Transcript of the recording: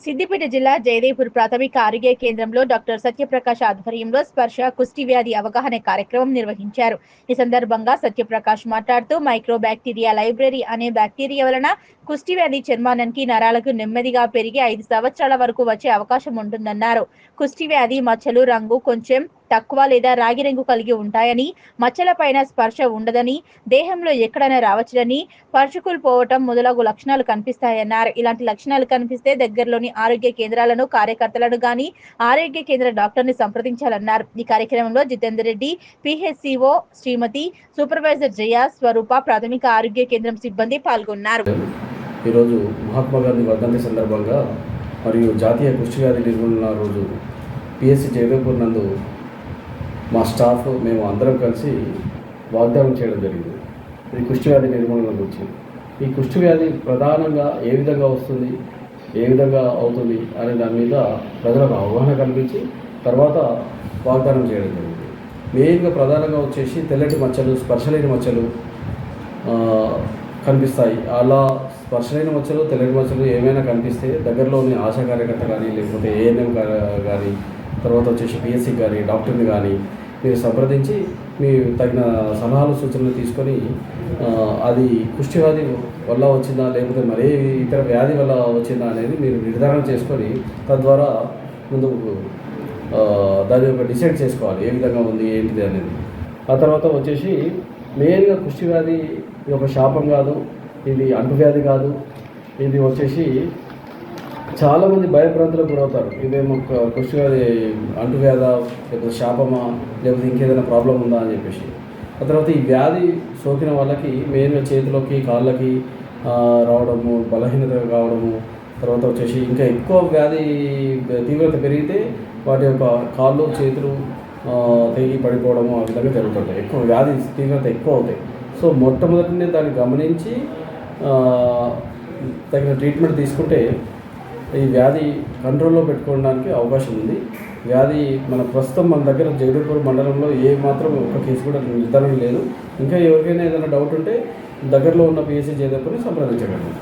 సిద్దిపేట జిల్లా జయదేవ్పూర్ ప్రాథమిక ఆరోగ్య కేంద్రంలో డాక్టర్ సత్యప్రకాష్ ఆధ్వర్యంలో స్పర్శ కుష్టి వ్యాధి అవగాహన కార్యక్రమం నిర్వహించారు. ఈ సందర్భంగా సత్యప్రకాష్ మాట్లాడుతూ మైక్రో బ్యాక్టీరియా లైబ్రరీ అనే బ్యాక్టీరియా వలన కుష్టి వ్యాధి చర్మానికి నరాలకు నెమ్మదిగా పెరిగి 5 సంవత్సరాల వరకు వచ్చే అవకాశం ఉంటుందన్నారు. కుష్టి వ్యాధి మచ్చలు రంగు కొంచెం తక్కువ లేదా రాగి రంగు కలిగి ఉంటాయని, మచ్చల పైన స్పర్శ ఉండదని, దేహంలో ఎక్కడైనా రావచ్చునని, పరుచుకులు పోవటం మొదలగు లక్షణాలు కనిపిస్తాయన్నారు. ఇలాంటి లక్షణాలు కనిపిస్తే దగ్గరలోని ఆరోగ్య కేంద్రాలను కార్యకర్తలను గాని ఆరోగ్య కేంద్ర డాక్టర్ని సంప్రదించాలన్నారు. ఈ కార్యక్రమంలో జితేందర్ రెడ్డి, పిహెచ్సిఓ శ్రీమతి, సూపర్వైజర్ జయ, స్వరూప, ప్రాథమిక ఆరోగ్య కేంద్రం సిబ్బంది పాల్గొన్నారు. ఈరోజు మహాత్మా గాంధీ వర్ధంతి సందర్భంగా మరియు జాతీయ కుష్టి వ్యాధి నిర్మూలన రోజు పిఎస్సి జయదేవ్పూర్ నందు మా స్టాఫ్ మేము అందరం కలిసి వాగ్దానం చేయడం జరిగింది. ఇది కుష్టి వ్యాధి నిర్మూలన గురించి. ఈ కుష్టి వ్యాధి ప్రధానంగా ఏ విధంగా వస్తుంది, ఏ విధంగా అవుతుంది అనే దాని మీద ప్రజలకు అవగాహన కల్పించి తర్వాత వాగ్దానం చేయడం జరిగింది. మెయిన్గా ప్రధానంగా వచ్చేసి తెల్లటి మచ్చలు, స్పర్శలేని మచ్చలు కనిపిస్తాయి. అలా స్పర్శలేని మచ్చలు, తెల్లటి మచ్చలు ఏమైనా కనిపిస్తే దగ్గరలోని ఆశా కార్యకర్త కానీ లేకపోతే ఏఎన్ఎం కానీ తర్వాత వచ్చేసి పిఎస్సి కానీ డాక్టర్ని కానీ మీరు సంప్రదించి మీ తగిన సలహాలు సూచనలు తీసుకొని అది కుష్టి వ్యాధి వల్ల వచ్చిందా లేకపోతే మరే ఇతర వ్యాధి వల్ల వచ్చిందా అనేది మీరు నిర్ధారణ చేసుకొని తద్వారా ముందు దాని యొక్క డిసైడ్ చేసుకోవాలి ఏ విధంగా ఉంది ఏంటిది అనేది. ఆ తర్వాత వచ్చేసి మెయిన్గా కుష్టి వ్యాధి ఇది ఒక శాపం కాదు, ఇది అంటువ్యాధి కాదు. ఇది వచ్చేసి చాలామంది భయభ్రాంతులకు గురవుతారు. ఇదేమో కుష్టి వ్యాధి అంటువ్యాధ లేకపోతే శాపమా లేకపోతే ఇంకేదైనా ప్రాబ్లం ఉందా అని చెప్పేసి. ఆ తర్వాత ఈ వ్యాధి సోకిన వాళ్ళకి మెయిన్గా చేతిలోకి కాళ్ళకి రావడము, బలహీనత కావడము, తర్వాత వచ్చేసి ఇంకా ఎక్కువ వ్యాధి తీవ్రత పెరిగితే వాటి యొక్క కాళ్ళు చేతులు తెగి పడిపోవడము ఆ విధంగా జరుగుతుంటాయి. ఎక్కువ వ్యాధి తీవ్రత ఎక్కువ అవుతాయి. సో మొట్టమొదటినే దాన్ని గమనించి తగిన ట్రీట్మెంట్ తీసుకుంటే ఈ వ్యాధి కంట్రోల్లో పెట్టుకోవడానికి అవకాశం ఉంది. వ్యాధి ప్రస్తుతం మన దగ్గర జయదేవ్పూర్ మండలంలో ఏ మాత్రం ఒక కేసు కూడా నిర్ధారణ లేదు. ఇంకా ఎవరికైనా ఏదైనా డౌట్ ఉంటే దగ్గరలో ఉన్న పిఎస్సి జయదేవ్పూర్ని సంప్రదించగలరు.